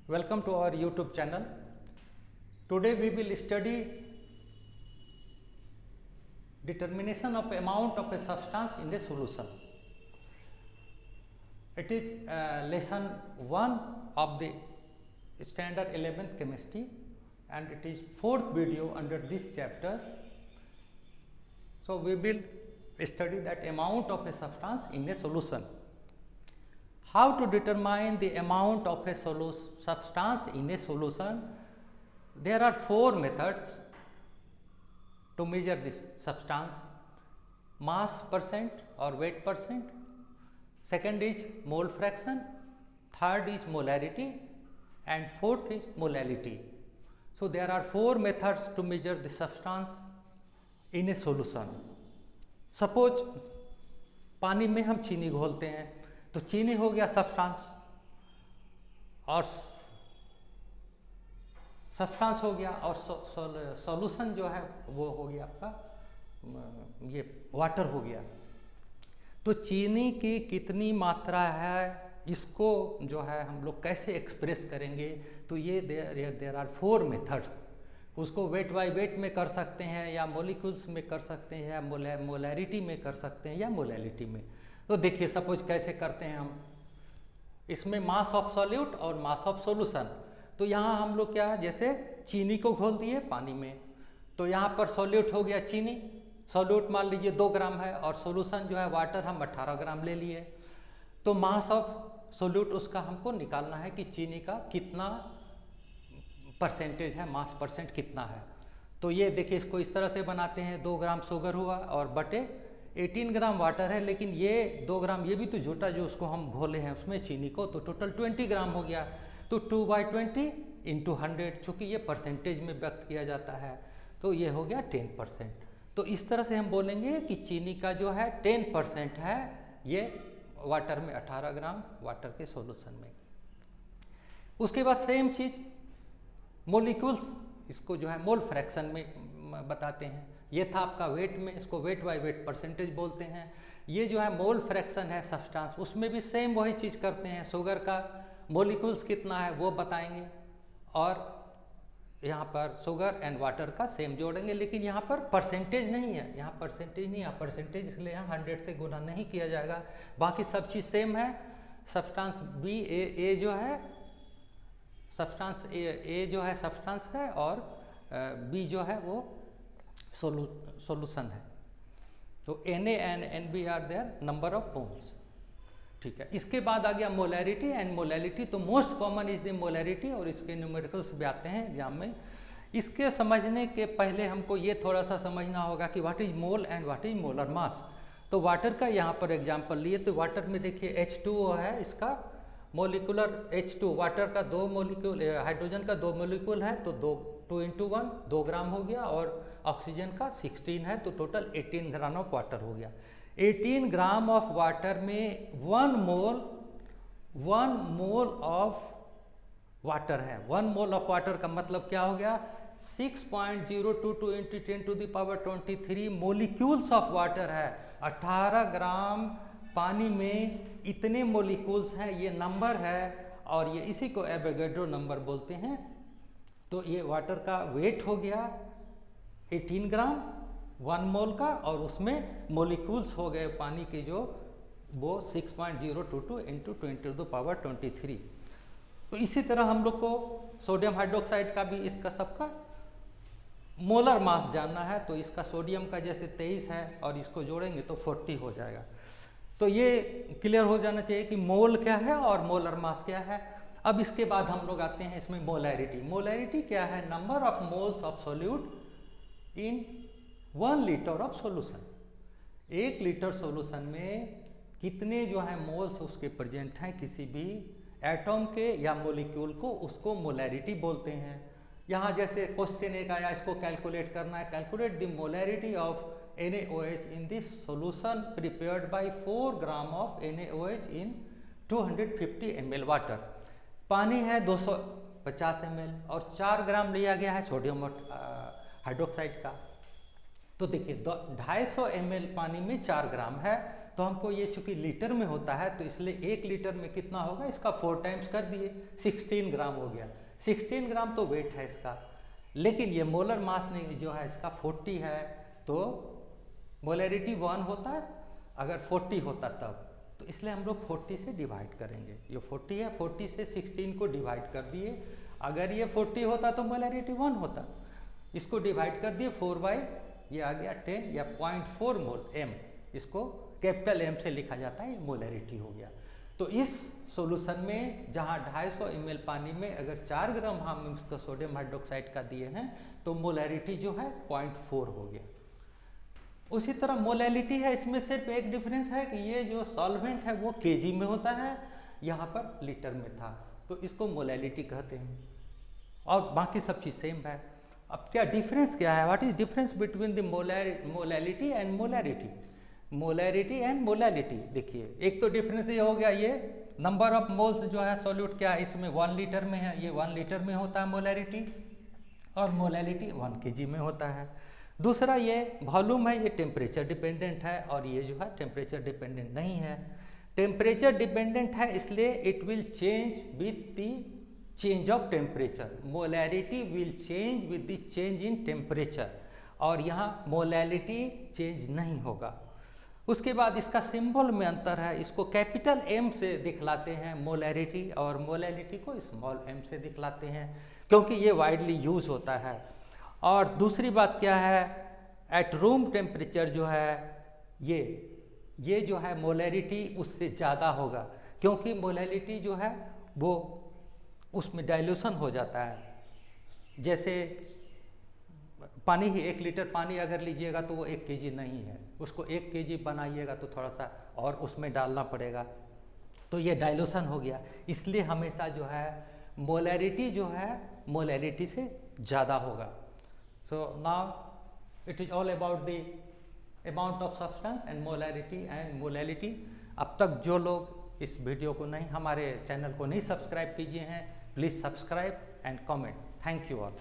Welcome to our YouTube channel. Today we will study determination of amount of a substance in a solution. It is lesson 1 of the standard 11th chemistry and it is 4th video under this chapter. So we will study that amount of a substance in a solution. How to determine the amount of a substance in a solution? There are 4 methods to measure this substance: mass percent or weight percent, second is mole fraction, third is molarity and fourth is molality. So there are 4 methods to measure the substance in a solution. Suppose पानी में हम चीनी घोलते हैं तो चीनी हो गया substance और सब्सटेंस हो गया और सॉल्यूशन जो है वो हो गया आपका ये वाटर हो गया। तो चीनी की कितनी मात्रा है इसको जो है हम लोग कैसे एक्सप्रेस करेंगे? तो ये देयर आर 4 मेथड्स। उसको वेट बाय वेट में कर सकते हैं या मॉलिक्यूल्स में कर सकते हैं या मोलैरिटी में कर सकते हैं या मोलैलिटी में। तो देखिए सपोज कैसे करते हैं हम। इसमें मास ऑफ सॉल्यूट और मास ऑफ सॉल्यूशन। तो यहाँ हम लोग क्या जैसे चीनी को घोल दिए पानी में तो यहाँ पर सॉल्यूट हो गया चीनी, सॉल्यूट मान लीजिए 2 ग्राम है और सॉल्यूशन जो है वाटर हम 18 ग्राम ले लिए। तो मास ऑफ सॉल्यूट उसका हमको निकालना है कि चीनी का कितना परसेंटेज है, मास परसेंट कितना है। तो ये देखिए इसको इस तरह से बनाते हैं, 2 ग्राम शुगर हुआ और बटे 18 ग्राम वाटर है, लेकिन ये 2 ग्राम ये भी तो झूठा जो उसको हम घोले हैं उसमें चीनी को, तो टोटल 20 ग्राम हो गया। तो 2/20 इंटू 100, चूँकि ये परसेंटेज में व्यक्त किया जाता है तो ये हो गया 10%। तो इस तरह से हम बोलेंगे कि चीनी का जो है 10% है ये वाटर में, 18 ग्राम वाटर के सॉल्यूशन में। उसके बाद सेम चीज़ मॉलिक्यूल्स, इसको जो है मोल फ्रैक्शन में बताते हैं। ये था आपका वेट में, इसको वेट बाय वेट परसेंटेज बोलते हैं। ये जो है मोल फ्रैक्शन है सब्सटेंस, उसमें भी सेम वही चीज़ करते हैं। शुगर का मॉलिक्यूल्स कितना है वो बताएंगे और यहाँ पर शुगर एंड वाटर का सेम जोड़ेंगे, लेकिन यहाँ पर परसेंटेज नहीं है, यहाँ परसेंटेज नहीं है, परसेंटेज इसलिए यहाँ 100 से गुना नहीं किया जाएगा। बाकी सब चीज़ सेम है। सब्सटेंस बी ए जो है सब्सटेंस ए जो है सब्सटेंस है और बी जो है वो सॉल्यूशन है। तो Na and Nb are there number of moles. ठीक है, इसके बाद आ गया मोलैरिटी एंड मोलैलिटी। तो most common is the molarity और इसके न्यूमेरिकल्स भी आते हैं एग्जाम में। इसके समझने के पहले हमको ये थोड़ा सा समझना होगा कि what is mole and what is molar mass. तो वाटर का यहाँ पर एग्जाम्पल लिए तो वाटर में देखिए H2O है, इसका मोलिकुलर H2 वाटर का 2 मोलिक्यूल, हाइड्रोजन का 2 मोलिक्यूल है तो 2 इंटू 1 2 ग्राम हो गया और ऑक्सीजन का 16 है तो टोटल 18 ग्राम ऑफ वाटर हो गया। 18 ग्राम ऑफ वाटर में 1 मोल ऑफ वाटर है। 1 मोल ऑफ वाटर का मतलब क्या हो गया? 6.022 into 10 to the power 23 molecules of water है। 18 ग्राम पानी में इतने मोलिक्यूल्स हैं, ये नंबर है और ये इसी को एवोगैड्रो नंबर बोलते हैं। तो ये वाटर का वेट हो गया 18 ग्राम 1 मोल का और उसमें मोलिक्यूल्स हो गए पानी के जो वो 6.022 इंटू 10 टू द पावर 23। तो इसी तरह हम लोग को सोडियम हाइड्रोक्साइड का भी इसका सबका मोलर मास जानना है। तो इसका सोडियम का जैसे 23 है और इसको जोड़ेंगे तो 40 हो जाएगा। तो ये क्लियर हो जाना चाहिए कि मोल क्या है और मोलर मास क्या है। अब इसके बाद हम लोग आते हैं इसमें मोलैरिटी। मोलैरिटी क्या है? Number of moles of solute in 1 litre of solution. 1 litre solution में कितने जो है मोल्स उसके प्रेजेंट हैं किसी भी एटॉम के या मॉलिक्यूल को, उसको मोलैरिटी बोलते हैं। यहाँ जैसे क्वेश्चन एक आया, इसको कैलकुलेट करना है। Calculate the molarity of NaOH in this solution prepared by 4 gram of NaOH in 250 ml water। पानी है 250 ml और 4 ग्राम लिया गया है सोडियम हाइड्रोक्साइड का। तो देखिए 250 ml पानी में 4 ग्राम है तो हमको ये चूँकि लीटर में होता है तो इसलिए 1 लीटर में कितना होगा, इसका 4 टाइम्स कर दिए, 16 ग्राम हो गया। 16 ग्राम तो वेट है इसका, लेकिन ये मोलर मास नहीं जो है इसका 40 है, तो मोलैरिटी 1 होता है अगर 40 होता तब, तो इसलिए हम लोग 40 से डिवाइड करेंगे। ये 40 है, 40 से 16 को डिवाइड कर दिए। अगर ये 40 होता तो मोलैरिटी 1 होता, इसको डिवाइड कर दिए 4 बाई ये आ गया 10 या 0.4 मोल m, इसको कैपिटल M से लिखा जाता है, ये मोलैरिटी हो गया। तो इस सॉल्यूशन में जहाँ 250 ml पानी में अगर 4 ग्राम हम इसको सोडियम हाइड्रोक्साइड का दिए हैं तो मोलैरिटी जो है 0.4 हो गया। उसी तरह मोलैलिटी है, इसमें सिर्फ एक डिफरेंस है कि ये जो सॉल्वेंट है वो केजी में होता है, यहाँ पर लीटर में था, तो इसको मोलैलिटी कहते हैं, और बाकी सब चीज़ सेम है। अब क्या डिफरेंस क्या है, what is difference between the molality and molarity? Molarity and molality, देखिए एक तो डिफरेंस ये हो गया, ये नंबर ऑफ मोल्स जो है सॉल्यूट क्या है इसमें 1 लीटर में है, ये 1 लीटर में होता है मोलैरिटी, और मोलैलिटी 1 kg में होता है। दूसरा ये वॉल्यूम है, ये टेम्परेचर डिपेंडेंट है, और ये जो है टेम्परेचर डिपेंडेंट नहीं है। टेम्परेचर डिपेंडेंट है इसलिए it will change with the change of temperature, molarity will change with the change in temperature, और यहाँ मोलैलिटी चेंज नहीं होगा। उसके बाद इसका सिंबल में अंतर है, इसको कैपिटल M से दिखलाते हैं मोलैरिटी, और मोलैलिटी को स्मॉल m से दिखलाते हैं, क्योंकि ये वाइडली यूज होता है। और दूसरी बात क्या है, एट रूम टेम्परेचर जो है ये जो है मोलैरिटी उससे ज़्यादा होगा, क्योंकि मोलैलिटी जो है वो उसमें डाइल्यूशन हो जाता है। जैसे पानी ही 1 लीटर पानी अगर लीजिएगा तो वो 1 kg नहीं है, उसको 1 kg बनाइएगा तो थोड़ा सा और उसमें डालना पड़ेगा, तो ये डाइल्यूशन हो गया। इसलिए हमेशा जो है मोलैरिटी जो है मोलैलिटी से ज़्यादा होगा। So now it is all about the amount of substance and molality. अब तक जो लोग इस वीडियो को नहीं, हमारे चैनल को नहीं सब्सक्राइब कीजिए हैं, please subscribe and comment. Thank you all.